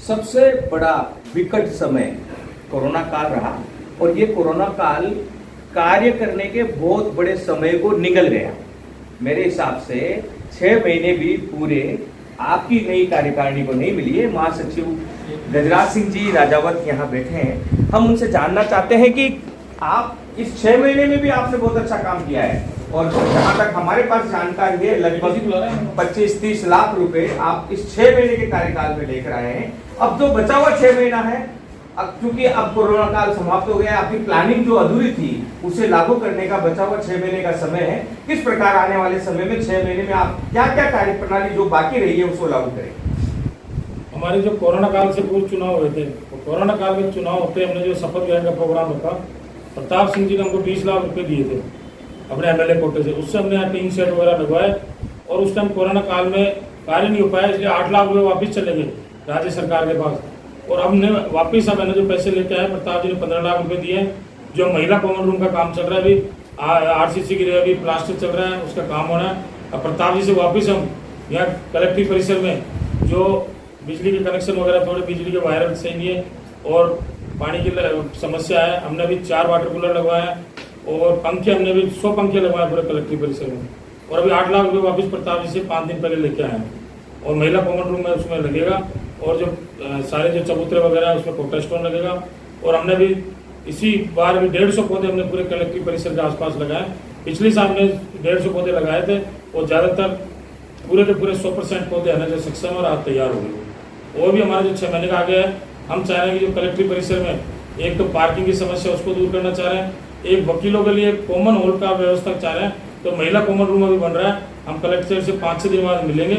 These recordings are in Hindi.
सबसे बड़ा विकट समय कोरोना काल रहा और ये कोरोना काल कार्य करने के बहुत बड़े समय को निकल गया। मेरे हिसाब से 6 महीने भी पूरे आपकी नई कार्यकारिणी को नहीं मिली है। महासचिव गजराज सिंह जी राजावत यहाँ बैठे हैं। हम उनसे जानना चाहते हैं कि आप इस 6 महीने में भी आपने बहुत अच्छा काम किया है और जहाँ तक हमारे पास जानकारी है लगभग 25-30 लाख रुपए आप इस 6 महीने के कार्यकाल में लेकर आए हैं। अब जो बचा हुआ 6 महीना है, अब क्योंकि अब कोरोना काल समाप्त हो गया, आपकी प्लानिंग जो अधूरी थी उसे लागू करने का बचा हुआ 6 महीने का समय है। किस प्रकार आने वाले समय में 6 महीने में आप क्या क्या कार्य प्रणाली जो बाकी रही है उसको लागू करें? हमारे जो कोरोना काल से पूर्व चुनाव हुए थे, तो कोरोना काल में चुनाव होते हमने जो शपथ ग्रहण का प्रोग्राम रखा, प्रताप सिंह जी ने हमको 20 लाख रुपए दिए थे अपने एमएलए कोटे से। उससे हमने यहाँ टीन शेड वगैरह लगवाए और उस टाइम कोरोना काल में कार्य नहीं हो पाया, इसलिए 8 लाख रुपए वापस चले गए राज्य सरकार के पास। और हमने वापिस अब मैंने जो पैसे लेके आए, प्रताप जी ने 15 लाख रुपए दिए। जो महिला कॉमन रूम का काम चल रहा है अभी, आरसीसी की अभी प्लास्टर चल रहा है, उसका काम होना है। अब प्रताप जी से वापिस हम यहाँ कलेक्ट्रेट परिसर में जो बिजली के कनेक्शन वगैरह, थोड़े बिजली के वायर सही नहीं है और पानी की समस्या है, हमने अभी 4 वाटर कूलर लगवाए और पंखे हमने अभी 100 पंखे लगवाए पूरे कलेक्ट्रेट परिसर में। और अभी 8 लाख रुपये वापस प्रताप जी से 5 दिन पहले लेके आए हैं। और महिला कॉमन रूम में उसमें लगेगा और जो सारे जो चबूतरे वगैरह है उसमें कोटा स्टोन लगेगा। और हमने भी इसी बार भी 150 पौधे हमने पूरे कलेक्ट्रेट परिसर के आसपास लगाए। पिछले साल में 150 पौधे लगाए थे और ज़्यादातर पूरे के पूरे 100% पौधे आने जो सक्षम और आज तैयार हो गए। और भी हमारा जो 6 महीने का आगे है, हम चाह रहे हैं कि जो कलेक्ट्रेट परिसर में एक तो पार्किंग की समस्या उसको दूर करना चाह रहे हैं, एक वकीलों के लिए कॉमन हॉल का व्यवस्था चाह रहे हैं। तो महिला कॉमन रूम अभी बन रहा है, हम कलेक्ट्रेट से 5-6 दिन बाद मिलेंगे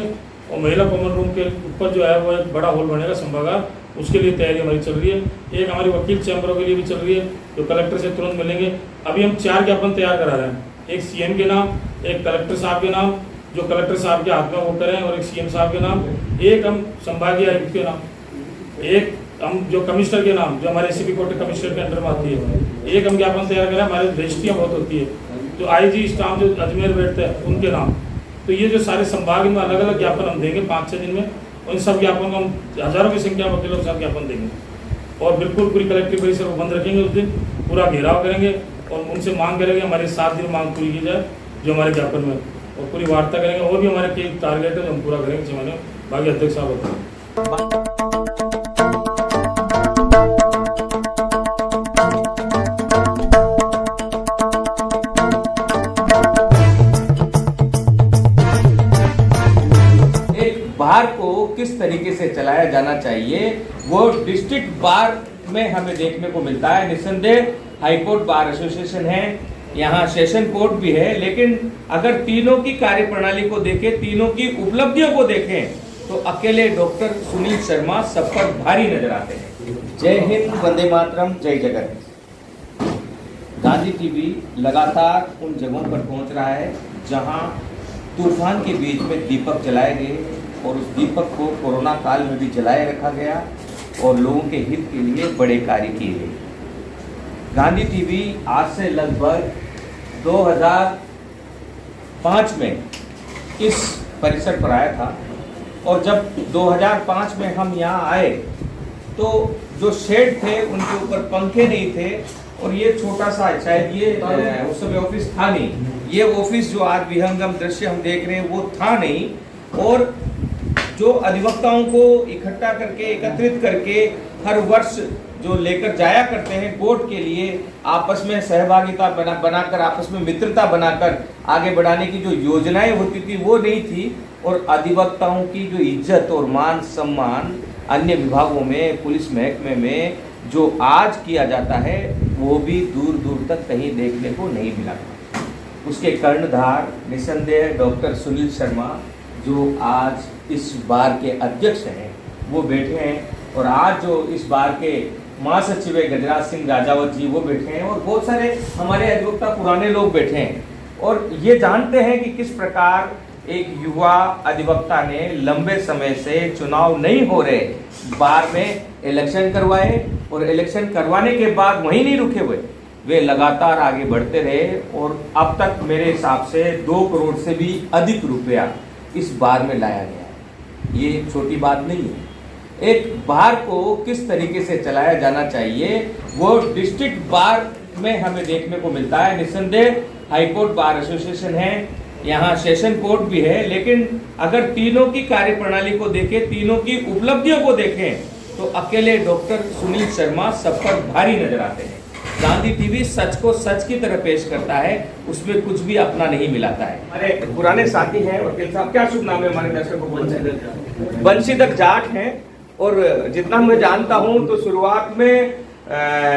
और महिला कॉमन रूम के ऊपर जो है वो एक बड़ा हॉल बनेगा सभागार, उसके लिए तैयारी हमारी चल रही है। एक हमारी वकील चैम्बरों के लिए भी चल रही है जो कलेक्टर से तुरंत मिलेंगे। अभी हम 4 ज्ञापन तैयार करा रहे हैं, एक सीएम के नाम, एक कलेक्टर साहब के नाम जो कलेक्टर साहब के हाथ में वो करें, और एक सीएम साहब के नाम, एक हम संभागीय आयुक्त के नाम, एक हम जो कमिश्नर के नाम जो हमारे एसीपी कोर्ट कमिश्नर के अंडर में आती है, एक हम ज्ञापन तैयार करें। हमारे रजिस्ट्रियाँ बहुत होती है, जो आईजी स्टाफ जो अजमेर बैठते हैं उनके नाम। तो ये जो सारे संभाग में अलग अलग ज्ञापन हम देंगे 5-6 दिन में, और इन सब ज्ञापन को हम हजारों की संख्या में वकीलों के साथ ज्ञापन देंगे और बिल्कुल पूरी कलेक्ट्रेट परिसर को बंद रखेंगे। उस दिन पूरा घेराव करेंगे और उनसे मांग करेंगे हमारे 7 दिन मांग पूरी की जाए जो हमारे ज्ञापन में, और पूरी वार्ता करेंगे। और भी हमारे कई टारगेट है जो हम पूरा करेंगे 6 महीने। बाकी अध्यक्ष साहब होते हैं। बार को किस तरीके से चलाया जाना चाहिए वो डिस्ट्रिक्ट बार में हमें देखने को मिलता है। निस्संदेह हाईकोर्ट बार एसोसिएशन है, यहाँ सेशन कोर्ट भी है, लेकिन अगर तीनों की कार्यप्रणाली को देखें, तीनों की उपलब्धियों को देखें तो अकेले डॉक्टर सुनील शर्मा सब पर भारी नजर आते हैं। जय हिंद, वंदे मातरम, जय जगत। गांधी टीवी लगातार उन जगहों पर पहुंच रहा है जहां तूफान के बीच में दीपक जलाए गए और उस दीपक को कोरोना काल में भी जलाए रखा गया और लोगों के हित के लिए बड़े कार्य किए गए। गांधी टीवी आज से लगभग 2005 में इस परिसर पर आया था और जब 2005 में हम यहाँ आए तो जो शेड थे उनके ऊपर पंखे नहीं थे और ये छोटा सा, शायद ये उस समय ऑफिस था नहीं, ये ऑफिस जो आज विहंगम दृश्य हम देख रहे हैं वो था नहीं। और जो अधिवक्ताओं को इकट्ठा करके, एकत्रित करके हर वर्ष जो लेकर जाया करते हैं कोर्ट के लिए, आपस में सहभागिता बनाकर आपस में मित्रता बनाकर आगे बढ़ाने की जो योजनाएं होती थी वो नहीं थी। और अधिवक्ताओं की जो इज्जत और मान सम्मान अन्य विभागों में, पुलिस महकमे में जो आज किया जाता है वो भी दूर दूर तक कहीं देखने को नहीं मिला। उसके कर्णधार निस्संदेह डॉक्टर सुनील शर्मा जो आज इस बार के अध्यक्ष हैं वो बैठे हैं और आज जो इस बार के महासचिव गजराज सिंह राजावत जी वो बैठे हैं और बहुत सारे हमारे अधिवक्ता पुराने लोग बैठे हैं और ये जानते हैं कि किस प्रकार एक युवा अधिवक्ता ने लंबे समय से चुनाव नहीं हो रहे बार में इलेक्शन करवाए और इलेक्शन करवाने के बाद वहीं नहीं रुके हुए, वे लगातार आगे बढ़ते रहे और अब तक मेरे हिसाब से 2 करोड़ से भी अधिक रुपया इस बार में लाया गया है। ये छोटी बात नहीं है। एक बार को किस तरीके से चलाया जाना चाहिए वो डिस्ट्रिक्ट बार में हमें देखने को मिलता है। निस्संदेह हाईकोर्ट बार एसोसिएशन है, यहाँ सेशन कोर्ट भी है, लेकिन अगर तीनों की कार्यप्रणाली को देखें, तीनों की उपलब्धियों को देखें तो अकेले डॉक्टर सुनील शर्मा सब पर भारी नजर आते हैं। गांधी टीवी सच को सच की तरह पेश करता है, उसमें कुछ भी अपना नहीं मिलाता है। हमारे पुराने साथी हैं वकील साहब, क्या शुभ नाम है हमारे दर्शकों को? बंशीधर जाट हैं, और जितना मैं जानता हूं तो शुरुआत में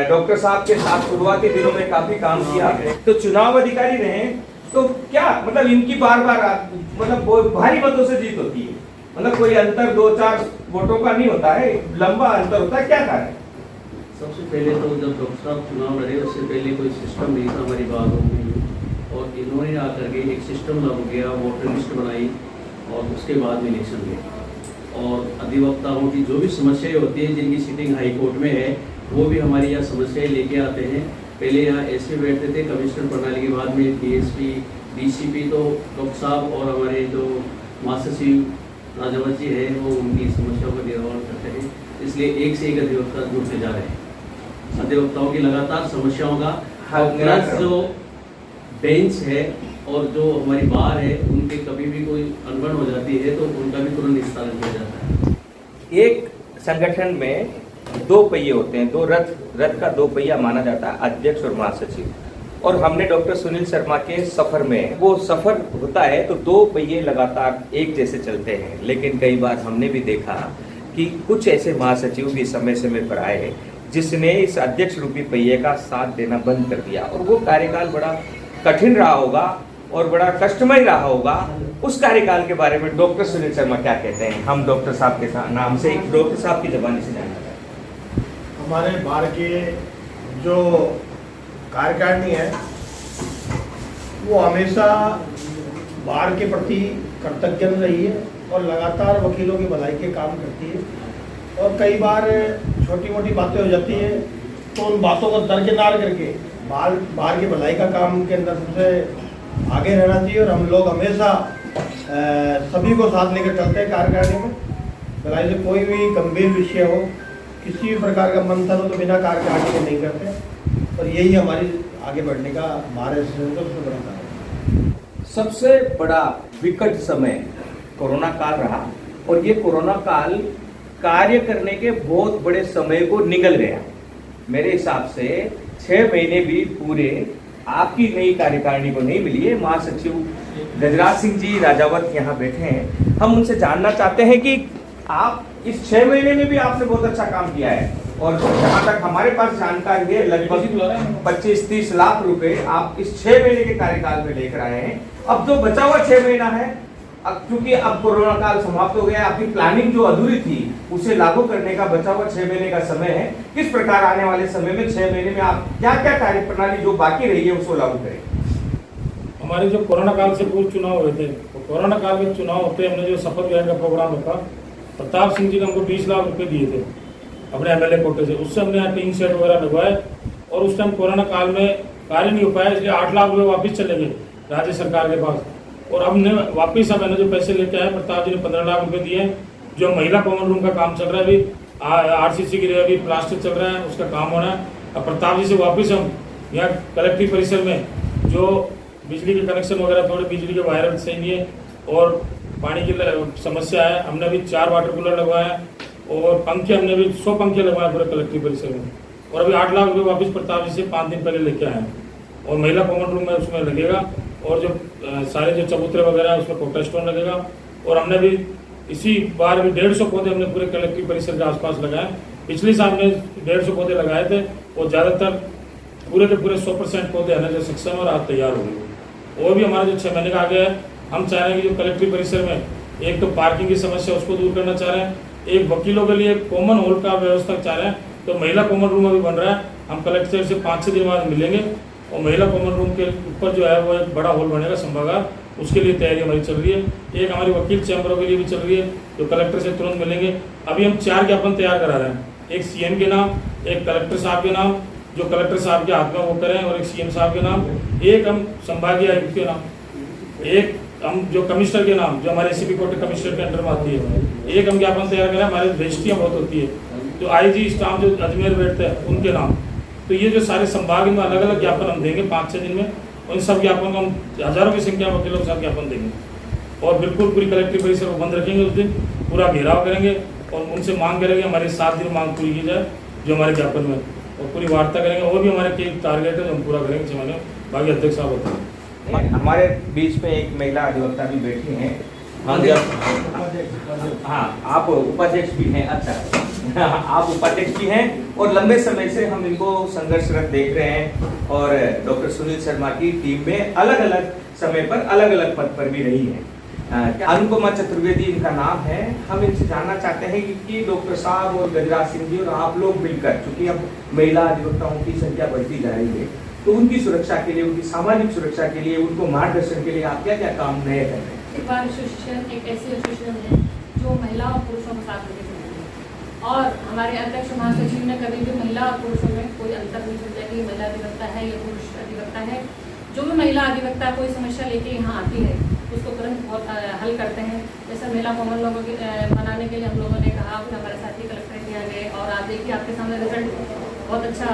डॉक्टर साहब के साथ शुरुआती दिनों में काफी काम किया, तो चुनाव अधिकारी रहे, तो क्या मतलब इनकी बार बार मतलब भारी मतों से जीत होती है? मतलब कोई अंतर 2-4 वोटों का नहीं होता है, लंबा अंतर होता है, क्या कारण? सबसे पहले तो जब डॉक्टर साहब चुनाव लड़े उससे पहले कोई सिस्टम नहीं था, हमारी बात हो गई और इन्होंने आकर के एक सिस्टम लागू किया, वोटर लिस्ट बनाई और उसके बाद में इलेक्शन हुए। और अधिवक्ताओं की जो भी समस्याएं होती हैं जिनकी सीटिंग हाई कोर्ट में है वो भी हमारी यहाँ समस्याएं लेके आते हैं। पहले यहाँ ऐसे बैठते थे कमिश्नर प्रणाली के बाद में डीएसपी डीसीपी, तो डॉक्टर साहब और हमारे जो महासचिव राजावत जी है वो उनकी समस्याओं का निवारण करते हैं, इसलिए एक से एक अधिवक्ता जुड़ते जा रहे हैं। अधिवक्ताओं की लगातार समस्याओं का प्लस जो बेंच है और जो हमारी बार है उनके कभी भी कोई अनबन हो जाती है तो उनका भी तुरंत निस्तारण किया जाता है। एक संगठन में 2 पहिए होते हैं, 2 रथ का 2 पहिया माना जाता है, अध्यक्ष और महासचिव। और हमने डॉक्टर सुनील शर्मा के सफर में वो सफर होता है तो 2 पहिए लगातार एक जैसे चलते हैं, लेकिन कई बार हमने भी देखा कि कुछ ऐसे महासचिव भी समय समय पर आए जिसने इस अध्यक्ष रूपी पहिए का साथ देना बंद कर दिया, और वो कार्यकाल बड़ा कठिन रहा होगा और बड़ा कष्टमय रहा होगा। उस कार्यकाल के बारे में डॉक्टर सुनील शर्मा क्या कहते हैं? हम डॉक्टर साहब के नाम से डॉक्टर साहब की जबानी से जानना चाहते हैं। हमारे बार के जो कार्यकारिणी है वो हमेशा बार के प्रति कृतज्ञ रही है और लगातार वकीलों की भलाई के काम करती है, और कई बार छोटी मोटी बातें हो जाती है तो उन बातों को दरकिनार करके बार की भलाई का काम के अंदर सबसे आगे रहना चाहिए। और हम लोग हमेशा सभी को साथ लेकर चलते हैं कार्यकारिणी में। भलाई से कोई भी गंभीर विषय हो, किसी भी प्रकार का मंथन हो तो बिना कार्यकारिणी के नहीं करते, और यही हमारी आगे बढ़ने का हमारे सबसे बड़ा कारण है। सबसे बड़ा विकट समय कोरोना काल रहा, और ये कोरोना काल कार्य करने के बहुत बड़े समय को निगल गया। मेरे हिसाब से 6 महीने भी पूरे आपकी नई कार्यकारिणी को नहीं मिली है। महासचिव गजराज सिंह जी राजावत यहाँ बैठे हैं, हम उनसे जानना चाहते हैं कि आप इस 6 महीने में भी आपने बहुत अच्छा काम किया है, और जहाँ तक हमारे पास जानकारी है लगभग 25-30 लाख रुपए आप इस 6 महीने के कार्यकाल में लेकर आए हैं। अब जो बचा हुआ 6 महीना है, अब क्योंकि अब कोरोना काल समाप्त हो गया, आपकी प्लानिंग जो अधूरी थी उसे लागू करने का बचा हुआ 6 महीने का समय है, किस प्रकार आने वाले समय में 6 महीने में आप क्या क्या कार्यप्रणाली जो बाकी रही है उसको लागू करें? हमारे जो कोरोना काल से पूर्व चुनाव हुए थे, तो कोरोना काल में चुनाव होते हमने जो शपथ ग्रहण का प्रोग्राम रखा, प्रताप सिंह जी ने हमको 20 लाख रुपए दिए थे अपने एमएलए कोटे से, उससे हमने यहाँ टीन सेट वगैरह लगवाए, और उस टाइम कोरोना काल में कार्य नहीं हो पाया, इसलिए 8 लाख रुपए वापस चले गए राज्य सरकार के पास। और हमने वापस अब मैंने जो पैसे लेके आए, प्रताप जी ने 15 लाख रुपए दिए। जो महिला कॉमन रूम का काम चल रहा है अभी, आरसीसी के लिए अभी प्लास्टर चल रहा है, उसका काम होना है। अब प्रताप जी से वापस हम यहाँ कलेक्ट्रेट परिसर में जो बिजली के कनेक्शन वगैरह, थोड़े बिजली के वायर सही नहीं है और पानी की समस्या है, हमने अभी 4 वाटर कूलर लगवाए, और पंखे हमने अभी 100 पंखे लगवाए पूरे कलेक्ट्रेट परिसर में, और अभी 8 लाख रुपये वापस प्रताप जी से 5 दिन पहले लेके आए हैं। और महिला कॉमन रूम में उसमें लगेगा, और जो सारे जो चबूतरे वगैरह है उसमें कोटा स्टोन लगेगा। और हमने भी इसी बार भी 150 पौधे हमने पूरे कलेक्ट्रेट परिसर के आसपास लगाए। पिछले साल में 150 पौधे लगाए थे, और ज़्यादातर पूरे के पूरे 100% पौधे आने जो सक्षम और आज तैयार हो गए। और भी हमारा जो 6 महीने का आगे है, हम चाह रहे हैं कि जो कलेक्ट्रेट परिसर में एक तो पार्किंग की समस्या उसको दूर करना चाह रहे हैं, एक वकीलों के लिए कॉमन हॉल का व्यवस्था चाह रहे हैं, तो महिला कॉमन रूम अभी बन रहा है, हम कलेक्ट्रेट से 5-6 दिन बाद मिलेंगे, और महिला कॉमन रूम के ऊपर जो है वो एक बड़ा हॉल बनेगा संभागार, उसके लिए तैयारी हमारी चल रही है। एक हमारी वकील चैम्बरों के लिए भी चल रही है, जो कलेक्टर से तुरंत मिलेंगे। अभी हम 4 ज्ञापन तैयार करा रहे हैं, एक सीएम के नाम, एक कलेक्टर साहब के नाम जो कलेक्टर साहब के हाथ में वो करें, और एक सीएम साहब के नाम, एक हम संभागीय आयुक्त के नाम, एक हम जो कमिश्नर के नाम, जो हमारे एसीपी कोर्ट कमिश्नर के अंडर में आती है, एक हम ज्ञापन तैयार करें, हमारी रजिस्ट्रियाँ बहुत होती है, जो आईजी स्टाफ जो अजमेर बैठते हैं उनके नाम। तो ये जो सारे संभाग में अलग अलग ज्ञापन हम देंगे 5-6 दिन में, उन सब ज्ञापन को हम हज़ारों की संख्या में वकीलों के साथ ज्ञापन देंगे और बिल्कुल पूरी कलेक्टिव परिसर को बंद रखेंगे। उस दिन पूरा घेराव करेंगे और उनसे मांग करेंगे हमारी 7 दिन मांग पूरी की जाए जो हमारे ज्ञापन में, और पूरी वार्ता करेंगे। वो भी हमारे एक टारगेट है जो हम पूरा करेंगे 6 महीने। बाकी अध्यक्ष साहब होते हैं। हमारे बीच में एक महिला अधिवक्ता भी बैठी हैं। हम जब आप उपाध्यक्ष भी हैं। अच्छा आप उपाध्यक्ष भी हैं और लंबे समय से हम इनको संघर्षरत देख रहे हैं और डॉक्टर सुनील शर्मा की टीम में अलग अलग समय पर अलग अलग पद पर भी रही है। अनुपमा चतुर्वेदी इनका नाम है। हम इनसे जानना चाहते हैं कि डॉक्टर साहब और गजराज सिंह जी और आप लोग मिलकर, चूंकि अब महिला अधिवक्ताओं की संख्या बढ़ती जा रही है, तो उनकी सुरक्षा के लिए, उनकी सामाजिक सुरक्षा के लिए, उनको मार्गदर्शन के लिए आप क्या क्या काम नए कर रहे हैं? बार एसोसिएशन एक ऐसी एसोसिएशन है जो महिला और पुरुषों को साथ लेकर चलती है और हमारे अध्यक्ष महासचिव ने कभी भी महिला और पुरुषों में कोई अंतर नहीं समझा कि महिला अधिवक्ता है या पुरुष अधिवक्ता है। जो भी महिला अधिवक्ता कोई समस्या लेके यहाँ आती है उसको तुरंत बहुत हल करते हैं। जैसे महिला कॉमन लोगों के बनाने के लिए हम लोगों ने कहा, फिर हमारे साथी कलेक्टर यहाँ गए और आप देखिए आपके सामने रिजल्ट, बहुत अच्छा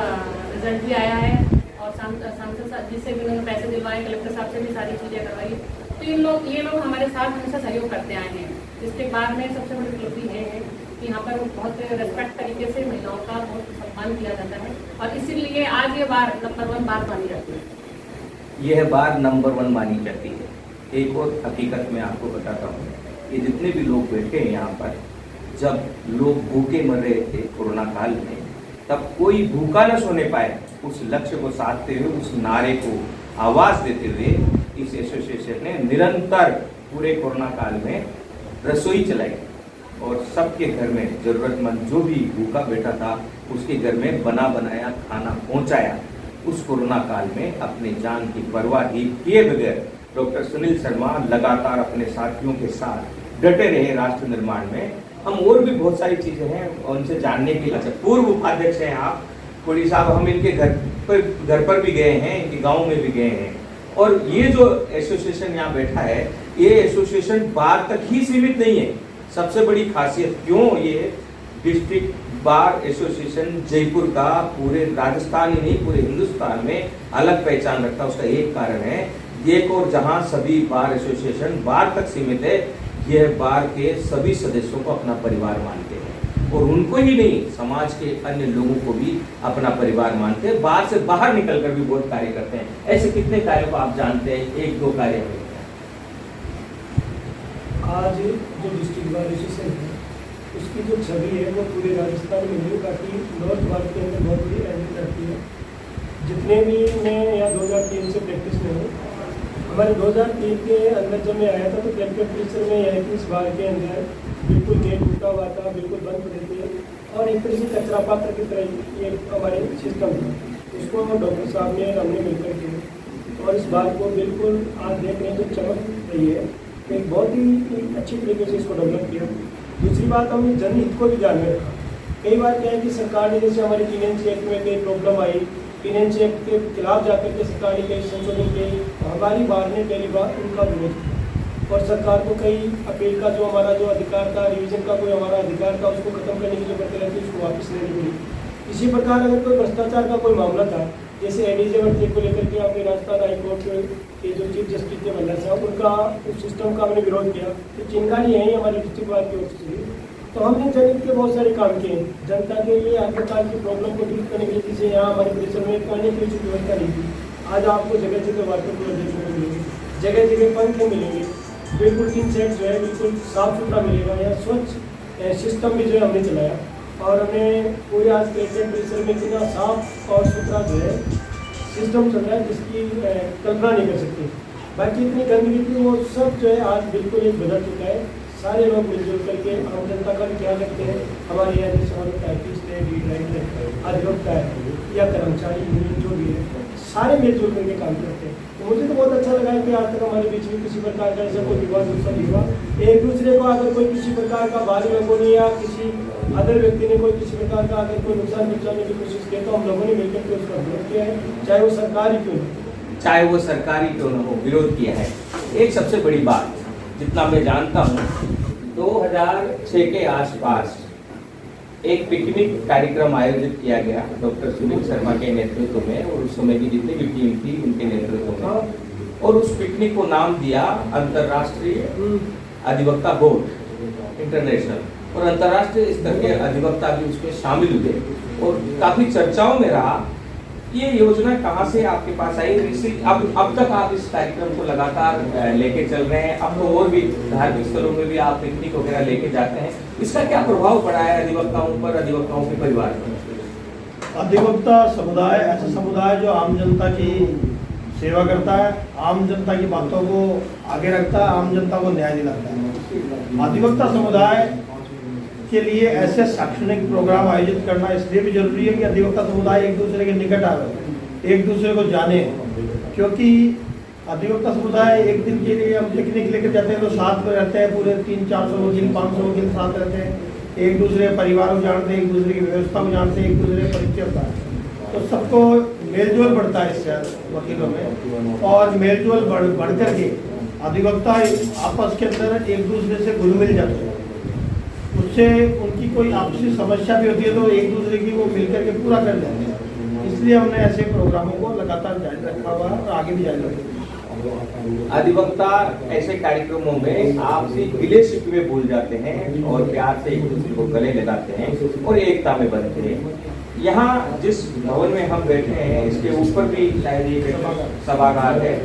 रिजल्ट भी आया है और सांसद जिससे भी उन्होंने पैसे दिलवाए, कलेक्टर साहब से भी सारी चीज़ें करवाई। तो ये लोग हमारे साथ हमेशा सहयोग करते आए हैं। इसके बाद में सबसे बड़ी उपलब्धि ये है कि यहाँ पर बहुत रेस्पेक्ट तरीके से महिलाओं का बहुत सम्मान किया जाता है और इसीलिए आज ये बार नंबर 1 बार मानी जाती है। यह बार नंबर 1 मानी जाती है। एक और हकीकत मैं आपको बताता हूँ कि जितने भी लोग बैठे हैं यहाँ पर, जब लोग भूखे मर रहे थे कोरोना काल में, तब कोई भूखा न सोने पाए, उस लक्ष्य को साधते हुए, उस नारे को आवाज देते हुए इस एसोसिएशन ने निरंतर पूरे कोरोना काल में रसोई चलाई और सबके घर में जरूरतमंद जो भी भूखा बैठा था उसके घर में बना बनाया खाना पहुंचाया। उस कोरोना काल में अपने जान की परवाह ही किए बगैर डॉक्टर सुनील शर्मा लगातार अपने साथियों के साथ डटे रहे राष्ट्र निर्माण में। हम और भी बहुत सारी चीजें हैं उनसे जानने के लिए। अच्छा, पूर्व उपाध्यक्ष हैं आप कोड़ी साहब, हम इनके घर पर भी गए हैं, इनके गांव में भी गए हैं और ये जो एसोसिएशन यहाँ बैठा है, ये एसोसिएशन बार तक ही सीमित नहीं है। सबसे बड़ी खासियत क्यों ये डिस्ट्रिक्ट बार एसोसिएशन जयपुर का पूरे राजस्थान ही नहीं पूरे हिंदुस्तान में अलग पहचान रखता है, उसका एक कारण है एक और जहां सभी बार एसोसिएशन बार तक सीमित है, यह बार के सभी सदस्यों को अपना परिवार मानते हैं और उनको ही नहीं समाज के अन्य लोगों को भी अपना परिवार मानते हैं। बार से बाहर निकलकर भी बहुत कार्य करते हैं। ऐसे कितने कार्यों को आप जानते हैं? 1-2 कार्य में आज जो डिस्ट्रिक्ट बार एसोसिएशन है उसकी जो छवि है वो पूरे राजस्थान में नहीं, काफ़ी नॉर्थ भारत के अंदर बहुत बड़ी अहमियत रखती है। जितने भी मैं यहाँ 2003 से प्रैक्टिस में हूँ, हमारे 2003 के अंदर जब मैं आया था तो कलेक्टर परिसर में यह कि इस बार के अंदर बिल्कुल गेट टूटा हुआ था, बिल्कुल बंद पड़े थे और एक तरह से कचरा पात्र की तरह ये हमारे सिस्टम था। उसको डॉक्टर साहब ने हमने मिलकर के और इस बात को बिल्कुल आज देख रहे हैं जो चमक रही है, एक बहुत ही अच्छी तरीके से इसको डेवलप किया। दूसरी बात, हमने जनहित को भी ध्यान में रखा। कई बार क्या है कि सरकार ने जैसे हमारे फिनेंस एक्ट में कई प्रॉब्लम आई, फिनेंस एक्ट के खिलाफ जाकर के सरकार ने कई संशोधन किए, हमारी बार ने पहली बार उनका विरोध किया और सरकार को कई अपील का जो हमारा जो अधिकार था, रिवीजन का कोई हमारा अधिकार था, उसको खत्म करने की जो प्रक्रिया थी उसको वापस लेनी पड़ी। इसी प्रकार अगर कोई भ्रष्टाचार का कोई मामला था, जैसे एडीजे भर्ती को लेकर के हमने राजस्थान हाईकोर्ट के जो चीफ जस्टिस थे मल्ला साहब, उनका उस सिस्टम का हमने विरोध किया। तो चिंगारी यही हमारे डिस्ट्रिक्ट बार की ओर से, तो हमने जनहित के बहुत सारे काम किए जनता के लिए हर प्रकार की प्रॉब्लम को दूर करने के लिए। जिसे यहाँ हमारे परिसर में पानी की उचित व्यवस्था नहीं थी, आज आपको जगह जगह वाटर कूलर देखने को मिलेंगे, जगह जगह पंखे मिलेंगे, बिल्कुल 3 सेट जो है बिल्कुल साफ सुथरा मिलेगा। यहाँ स्वच्छ सिस्टम भी जो है हमने चलाया और हमें पूरे आज कलेक्टर परिसर में इतना साफ और सुथरा जो है सिस्टम चल रहा है जिसकी कल्पना नहीं कर सकते। बाकी इतनी गंदगी थी वो सब जो है आज बिल्कुल एक बदल चुका है। सारे लोग मिलजुल करके आम जनता का भी ख्याल रखते हैं। हमारे यहाँ जैसे हमारे टाइपिस्ट है, लीड राइटर, अधिवक्ता है या कर्मचारी यूनियन जो भी है, सारे मिलजुल करके काम करते हैं। तो मुझे तो बहुत अच्छा लगा है कि आज तक हमारे बीच में किसी प्रकार का ऐसा कोई विवाद उत्सव नहीं हुआ। एक दूसरे को अगर कोई किसी प्रकार का बाहरी लोगों ने या किसी अदर व्यक्ति ने कोई किसी प्रकार का अगर कोई नुकसान पहुँचाने की कोशिश की तो हम लोगों ने मिलकर के उसका विरोध किया है, चाहे वो सरकारी क्यों न हो, चाहे वो सरकारी क्यों न हो, विरोध किया है। एक सबसे बड़ी बात, जितना मैं जानता हूँ, 2006 के आसपास एक पिकनिक कार्यक्रम आयोजित किया गया डॉक्टर सुनील शर्मा के नेतृत्व में, और उस समय की जितनी भी टीम थी उनके नेतृत्व में, और उस पिकनिक को नाम दिया अंतर्राष्ट्रीय अधिवक्ता बोर्ड इंटरनेशनल, और अंतर्राष्ट्रीय स्तर के अधिवक्ता भी उसमें शामिल हुए और काफी चर्चाओं में रहा। ये योजना कहाँ से आपके पास आई? अब तक आप इस कार्यक्रम को लगातार लेके चल रहे हैं, अब तो और भी धार्मिक स्थलों में भी आप पिकनिक वगैरह लेके जाते हैं, इसका क्या प्रभाव पड़ा है अधिवक्ताओं पर, अधिवक्ताओं के परिवार पर? अधिवक्ता समुदाय ऐसा समुदाय जो आम जनता की सेवा करता है, आम जनता की बातों को आगे रखता है, आम जनता को न्याय दिलाता है। अधिवक्ता समुदाय के लिए ऐसे शैक्षणिक प्रोग्राम आयोजित करना इसलिए भी जरूरी है कि अधिवक्ता समुदाय एक दूसरे के निकट आवे, एक दूसरे को जाने, क्योंकि अधिवक्ता समुदाय एक दिन के लिए हम पिकनिक लेकर जाते हैं तो साथ में रहते हैं, पूरे 300-400 वकील 500 वकील साथ रहते हैं, एक दूसरे परिवार को जानते हैं, एक दूसरे की व्यवस्था को जानते हैं, एक दूसरे का परिचय होता है, तो सबको मेलजोल बढ़ता है इससे वकीलों में, और मेलजोल बढ़ करके अधिवक्ता आपस के अंदर एक दूसरे से घुल मिल जाते हैं, उससे उनकी कोई आपसी समस्या भी होती है तो एक दूसरे की वो मिलकर के पूरा कर लेते हैं। इसलिए हमने ऐसे प्रोग्रामों को लगातार जारी रखा हुआ है और आगे भी जारी रखेंगे। अधिवक्ता ऐसे कार्यक्रमों में आपसी गिले शिकवे भूल जाते हैं और प्यार से एक दूसरे को गले लगाते हैं और एकता में बनते हैं। यहाँ जिस भवन में हम बैठे हैं इसके ऊपर भी शायद एक सभागार है,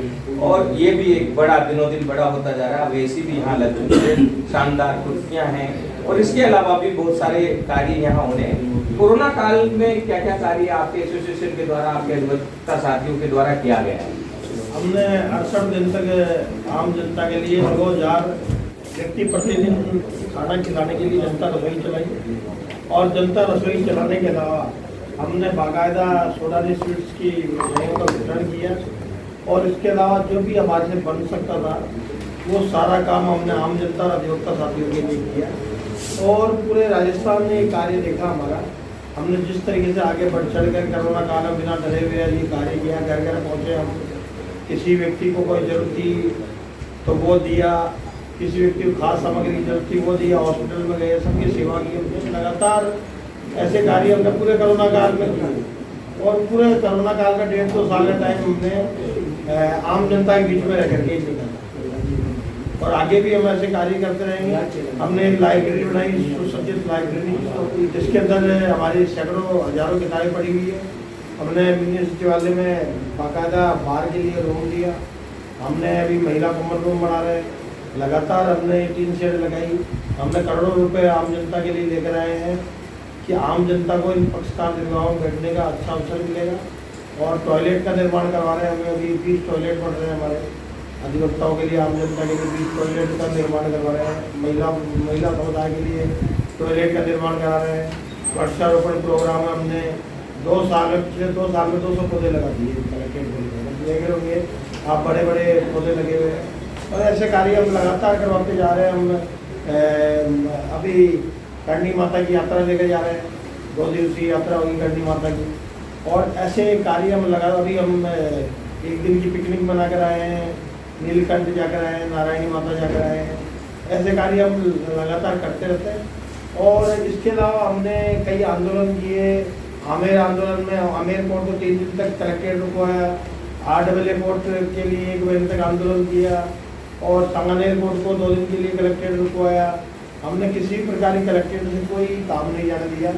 और ये भी एक बड़ा दिनों दिन बड़ा होता जा रहा है। अब एसी भी यहाँ लग चुकी है, शानदार कुर्सियाँ हैं, और इसके अलावा भी बहुत सारे कार्य यहाँ होने हैं। कोरोना काल में क्या क्या कार्य आपके एसोसिएशन के द्वारा, आपके अधिवक्ता साथियों के द्वारा किया गया है? हमने 68 दिन तक आम जनता के लिए 2000 व्यक्ति प्रतिदिन खाना खिलाने के लिए जनता रसोई चलाई, और जनता रसोई चलाने के अलावा हमने बाकायदा सोडा स्वीट्स की मिठाइयों का वितरण किया, और इसके अलावा जो भी हमारे से बन सकता था वो सारा काम हमने आम जनता और अधिवक्ता साथियों के लिए किया, और पूरे राजस्थान ने ये कार्य देखा हमारा। हमने जिस तरीके से आगे बढ़ चढ़ कर कोरोना काल में बिना डरे हुए ये कार्य किया, घर घर पहुँचे हम, किसी व्यक्ति को कोई जरूरत थी तो वो दिया, किसी व्यक्ति को खास सामग्री की जरूरत थी वो दिया, हॉस्पिटल में गए, सबकी सेवा की हमने। लगातार ऐसे कार्य हमने पूरे कोरोना काल में किए, और पूरे कोरोना काल का 1.5-2 साल का टाइम हमने आम जनता के बीच में रह करके निकाला, और आगे भी हम ऐसे कार्य करते रहेंगे। हमने एक लाइब्रेरी बनाई, सुसज्जित लाइब्रेरी, जिसके अंदर हमारी सैकड़ों हजारों किताबें पड़ी हुई है। हमने मिनी सचिवालय में बाकायदा बार के लिए रूम दिया, हमने अभी महिला कॉमन रूम बना रहे हैं, लगातार हमने 3 शेड लगाई, हमने करोड़ों रुपए आम जनता के लिए लेकर आए हैं कि आम जनता को इन पक्षकार निर्वाहों में बैठने का अच्छा अवसर मिलेगा। और टॉयलेट का निर्माण करवा रहे हैं, हमें अभी 20 टॉयलेट बन रहे हैं हमारे अधिवक्ताओं के लिए, आम जनता के लिए 20 टॉयलेट का निर्माण करवा रहे हैं, महिला समुदाय के लिए टॉयलेट का निर्माण करा रहे हैं। वृक्षारोपण प्रोग्राम में हमने पिछले 2 साल में 200 पौधे लगा दिए कलेक्ट्रेट को, देख होंगे आप, बड़े बड़े पौधे लगे हुए हैं, और ऐसे कार्य हम लगातार करवाते जा रहे हैं। हम अभी करणी माता की यात्रा लेकर जा रहे हैं, 2 दिवसीय यात्रा होगी करणी माता की, और ऐसे कार्य हम अभी हम 1 दिन की पिकनिक मना कर आए हैं, नीलकंठ जाकर आए हैं, नारायणी माता जाकर आए हैं। ऐसे कार्य हम लगातार करते रहते हैं। और इसके अलावा हमने कई आंदोलन किए। आमेर आंदोलन में आमेर कोर्ट को 3 दिन तक कलेक्ट्रेट रुकवाया, RAA कोर्ट के लिए 1 महीने तक आंदोलन किया, और सांगानेर कोर्ट को 2 दिन के लिए कलेक्ट्रेट रुकवाया। हमने किसी प्रकार की कलेक्ट्रेट से कोई काम नहीं जाने दिया,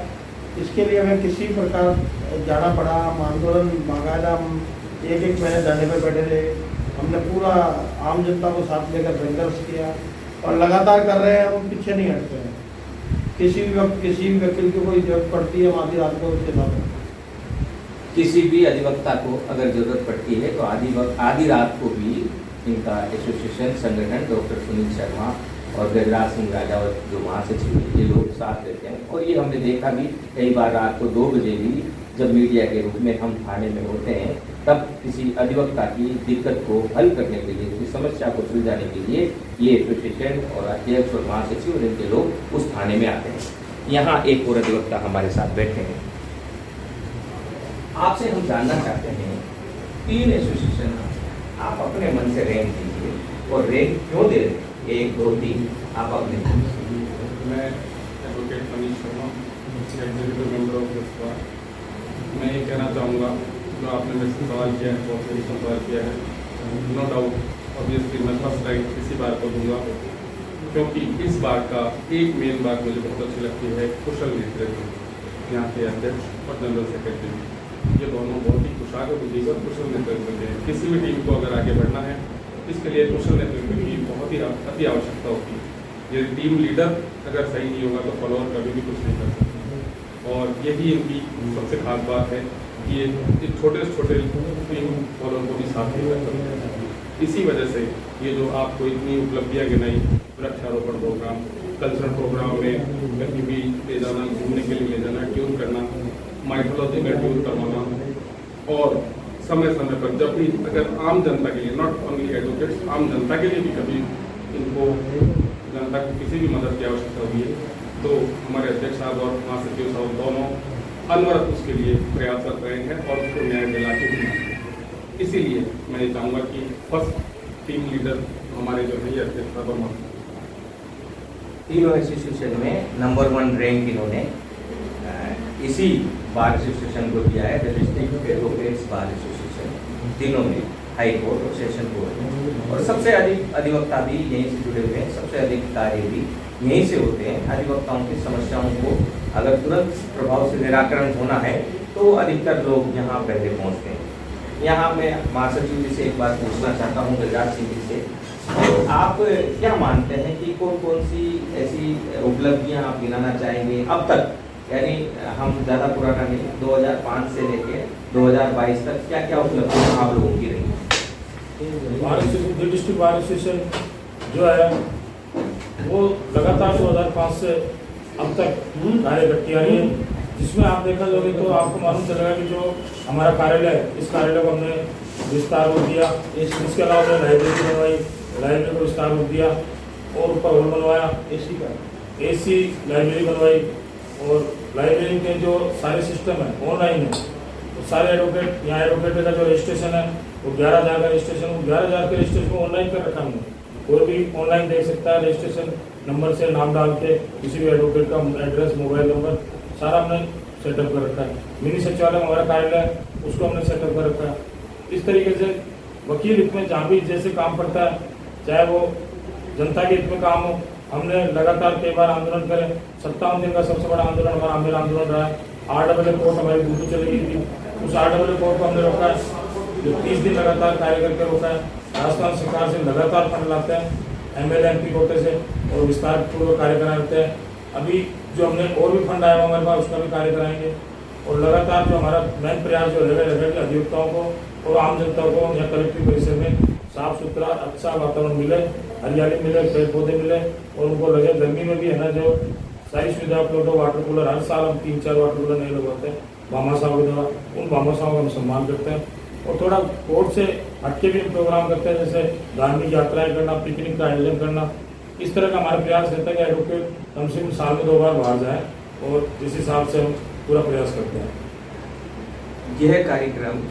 इसके लिए हमें किसी प्रकार जाना पड़ा। हम आंदोलन बाकायदा हम 1-1 महीने धरने पर बैठे रहे, हमने पूरा आम जनता को साथ लेकर संघर्ष किया, और लगातार कर रहे हैं, हम पीछे नहीं हटते हैं। किसी भी वक्त किसी भी वकील को कोई जरूरत पड़ती है, हम आधी रात को उसके साथ किसी भी अधिवक्ता को अगर जरूरत पड़ती है तो आधी रात को भी इनका एसोसिएशन संगठन डॉक्टर सुनील शर्मा और गजराज सिंह राजा जो महासचिव ये लोग साथ रहते हैं। और ये हमने देखा भी कई बार रात को 2 बजे भी जब मीडिया के रूप में हम थाने में होते हैं, तब किसी अधिवक्ता की दिक्कत को हल करने के लिए, किसी समस्या को सुलझाने के लिए ये एसोसिएशन और अध्यक्ष और महासचिव और इनके लोग उस थाने में आते हैं। यहाँ एक और अधिवक्ता हमारे साथ बैठे हैं। आपसे हम जानना चाहते हैं, 3 एसोसिएशन आप अपने मन से रैंक दीजिए और रैंक क्यों दे रहे हैं? 1, 2, 3 आप अपने मैं advocate Manish Sharma, executive member of Lok Sabha. मैं ये कहना चाहूँगा, जो आपने मेरे से सवाल किया है, बहुत सही सवाल किया है। नो डाउट, ऑब्वियसली मैं फर्स्ट राइट इसी बार को दूंगा, क्योंकि इस बार का एक मेन बात मुझे बहुत अच्छी लगती है, कुशल नेतृत्व। यहाँ के अध्यक्ष और जनरल सेक्रेटरी ये दोनों बहुत ही कुशाग्र बुद्धि और कुशल नेतृत्व के हैं। किसी भी टीम को अगर आगे बढ़ना है, इसके लिए कुशल नेतृत्व की बहुत ही अति आवश्यकता होती है। यदि टीम लीडर अगर सही नहीं होगा तो फॉलोअर कभी भी कुछ नहीं कर सकते, और यही इनकी सबसे खास बात है कि ये छोटे से छोटे टीम फॉलोअर को भी साथ लेकर चलते हैं। इसी वजह से ये जो आपको इतनी उपलब्धियाँ गिनाई, वृक्षारोपण प्रोग्राम, कल्चरल प्रोग्राम में कहीं भी ले जाना, घूमने के लिए ले जाना, ट्यून करना, माइथोलॉजी में ट्यून करवाना, और समय समय पर जब भी अगर आम जनता के लिए, नॉट ओनली एडवोकेट्स, आम जनता के लिए भी कभी इनको जनता को किसी भी मदद की आवश्यकता हुई है तो हमारे अध्यक्ष साहब और महासचिव साहब दोनों अनवरत उसके लिए प्रयासरत रहे हैं और उसको न्याय दिला के भी। इसीलिए मैं ये चाहूँगा कि फर्स्ट टीम लीडर हमारे जो है अध्यक्ष साहब और तीनों एसोसिएशन में नंबर 1 रैंक इन्होंने इसी बार एसोसिएशन को दिया है, the district advocates bar association, तीनों में, हाई कोर्ट और सेशन कोर्ट। और सबसे अधिक अधिवक्ता भी यहीं से जुड़े हुए हैं, सबसे अधिक कार्य भी यहीं से होते हैं। अधिवक्ताओं की समस्याओं को अगर तुरंत प्रभाव से निराकरण होना है तो अधिकतर लोग यहाँ पहले पहुँचते हैं। यहाँ मैं महासचिव जी से एक बात पूछना चाहता हूँ, गिरिराज सिंह जी से, तो आप क्या मानते हैं कि कौन कौन सी ऐसी उपलब्धियाँ आप गिनाना चाहेंगे अब तक, यानी हम ज़्यादा पुराना नहीं, 2005 से लेके 2022 तक क्या क्या उपलब्धियाँ आप लोगों की रही? डिस्ट्रिक्ट बार एसोसिएशन जो है वो लगातार 2005 से अब तक कार्य करती आ रही है, जिसमें आप देखा जाओगे तो आपको मालूम चलेगा कि जो हमारा कार्यालय है, इस कार्यालय को हमने विस्तार रूप दिया। इसके अलावा हमने लाइब्रेरी बनवाई, लाइब्रेरी को विस्तार रूप दिया, और ऊपर हॉल बनवाया, AC लाइब्रेरी बनवाई, और लाइब्रेरी के जो सारे सिस्टम है ऑनलाइन है, तो सारे एडवोकेट, यहाँ एडवोकेट का जो रजिस्ट्रेशन है वो 11,000 का रजिस्ट्रेशन, 11,000 के रजिस्ट्रेशन को ऑनलाइन कर रखा हमने। कोई भी ऑनलाइन देख सकता है, रजिस्ट्रेशन नंबर से नाम डाल के किसी भी एडवोकेट का एड्रेस, मोबाइल नंबर सारा हमने सेटअप कर रखा है। मिनी सचिवालय हमारा कार्यालय है, उसको हमने सेटअप कर रखा है। इस तरीके से वकील हित में जहाँ भी जैसे काम पड़ता है, चाहे वो जनता के हित में काम हो, हमने लगातार कई बार आंदोलन करे। 57 दिन का सबसे बड़ा आंदोलन हमारा आमिर आंदोलन रहा है। RAA कोर्ट हमारी दूसरी चली गई थी, उस RAA कोर्ट को हमने रोका है, जो 30 दिन लगातार कार्य करके रोका है। राजस्थान सरकार से लगातार फंड लाते हैं, MLA MP कोटे से, और विस्तार पूर्वक कार्य कराते हैं। अभी जो हमने और भी फंड आया हुआ हमारे पास, उसका भी कार्य कराएंगे। और लगातार जो हमारा मेन प्रयास जो रहेगा कि अधिवक्ताओं को और आम जनता को या कलेक्टिव परिसर में साफ सुथरा अच्छा वातावरण मिले, हरियाली मिले, पेड़ पौधे मिले, और उनको लगे गर्मी में भी है ना जो सारी सुविधा उपलब्ध हो। वाटर कूलर हर साल हम 3-4 वाटर कूलर नहीं लगवाते हैं भामाशाहों के द्वारा, उन भामाशाहों का हम सम्मान करते हैं। और थोड़ा कोर्ट से हटके भी हम प्रोग्राम करते हैं, जैसे धार्मिक यात्राएं करना, पिकनिक का आयोजन करना। इस तरह का हमारा प्रयास रहता है कि एडवोकेट कम से कम साल में 2 बार बाहर जाए, और जिस हिसाब से हम पूरा प्रयास करते हैं। यह कार्यक्रम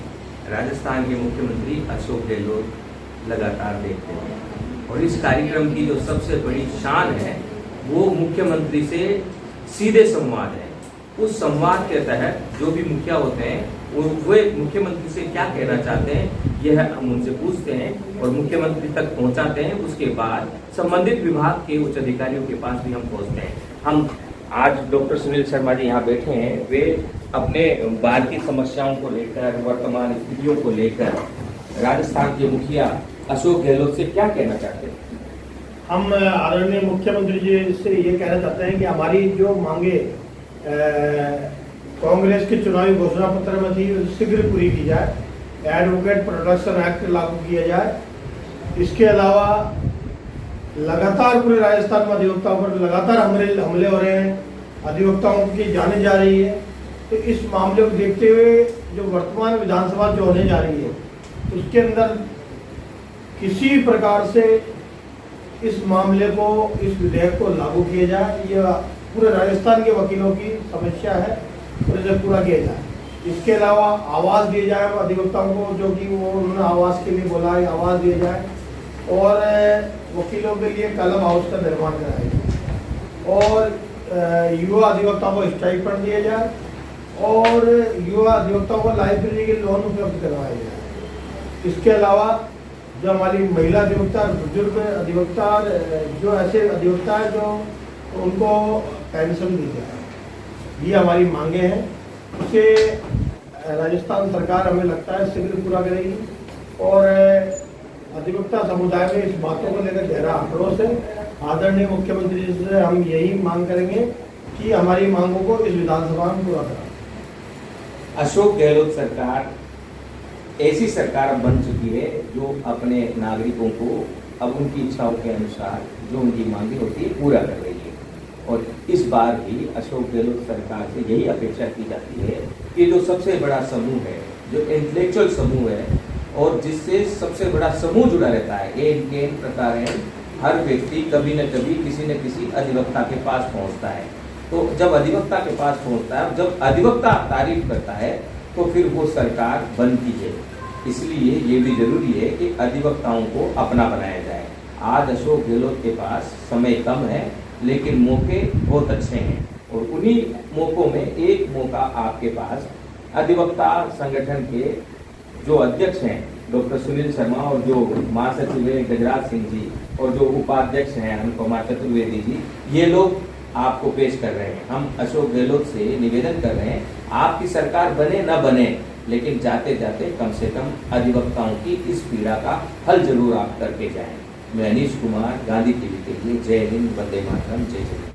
राजस्थान के मुख्यमंत्री अशोक गहलोत लगातार देखते हैं, और इस कार्यक्रम की जो सबसे बड़ी शान है वो मुख्यमंत्री से सीधे संवाद है। उस संवाद के तहत जो भी मुखिया होते हैं वो मुख्यमंत्री से क्या कहना चाहते हैं यह हम उनसे पूछते हैं और मुख्यमंत्री तक पहुंचाते हैं। उसके बाद संबंधित विभाग के उच्च अधिकारियों के पास भी हम पहुंचते हैं। हम आज डॉक्टर सुनील शर्मा जी यहाँ बैठे हैं, वे अपने बार की समस्याओं को लेकर, वर्तमान स्थितियों को लेकर राजस्थान के मुखिया अशोक गहलोत से क्या कहना चाहते हैं? हम आदरणीय मुख्यमंत्री जी से ये कहना चाहते हैं कि हमारी जो मांगे कांग्रेस के चुनावी घोषणा पत्र में थी शीघ्र पूरी की जाए। एडवोकेट प्रोटेक्शन एक्ट लागू किया जाए। इसके अलावा लगातार पूरे राजस्थान में अधिवक्ताओं पर लगातार हमले हो रहे हैं, अधिवक्ताओं की जाने जा रही है। तो इस मामले को देखते हुए जो वर्तमान विधानसभा जो होने जा रही है उसके अंदर किसी प्रकार से इस मामले को, इस विधेयक को लागू किया जाए। यह पूरे राजस्थान के वकीलों की समस्या है और इसे पूरा किया जाए। इसके अलावा आवाज़ दिए जाए अधिवक्ताओं को, जो कि वो उन्होंने आवाज़ के लिए बोला है, आवाज़ दिया जाए। और वकीलों के लिए कलम हाउस का निर्माण कराया जाए और युवा अधिवक्ताओं को स्टाइपेंड दिया जाए और युवा अधिवक्ताओं को लाइब्रेरी के लोन उपलब्ध करवाए जाए। इसके अलावा जो हमारी महिला अधिवक्ता, बुजुर्ग अधिवक्ता, जो ऐसे अधिवक्ता है जो उनको पेंशन दी जाए, ये हमारी मांगे हैं। उसे राजस्थान सरकार हमें लगता है शीघ्र पूरा करेगी और अधिवक्ता समुदाय में इस बातों को लेकर गहरा आक्रोश है। आदरणीय मुख्यमंत्री जी से हम यही मांग करेंगे कि हमारी मांगों को इस विधानसभा में पूरा करें। अशोक गहलोत सरकार ऐसी सरकार बन चुकी है जो अपने नागरिकों को अब उनकी इच्छाओं के अनुसार जो उनकी मांगे होती है पूरा कर रही है। और इस बार भी अशोक गहलोत सरकार से यही अपेक्षा की जाती है कि जो सबसे बड़ा समूह है, जो इंटेलेक्चुअल समूह है और जिससे सबसे बड़ा समूह जुड़ा रहता है, ये इनके प्रकार है, हर व्यक्ति कभी न कभी किसी न किसी अधिवक्ता के पास पहुंचता है। तो जब अधिवक्ता के पास पहुंचता है, जब अधिवक्ता तारीफ करता है तो फिर वो सरकार बनती है। इसलिए ये भी जरूरी है कि अधिवक्ताओं को अपना बनाया जाए। आज अशोक गहलोत के पास समय कम है लेकिन मौके बहुत अच्छे हैं और उन्हीं मौकों में एक मौका आपके पास अधिवक्ता संगठन के जो अध्यक्ष हैं डॉक्टर सुनील शर्मा और जो महासचिव है गजराज सिंह जी और जो उपाध्यक्ष हैं अनुपमा चतुर्वेदी जी, ये लोग आपको पेश कर रहे हैं। हम अशोक गहलोत से निवेदन कर रहे हैं, आपकी सरकार बने न बने लेकिन जाते जाते कम से कम अधिवक्ताओं की इस पीड़ा का हल जरूर आप करके जाएं। मैं अनीश कुमार, गांधी टीवी के लिए। जय हिंद, वंदे मातरम, जय जय।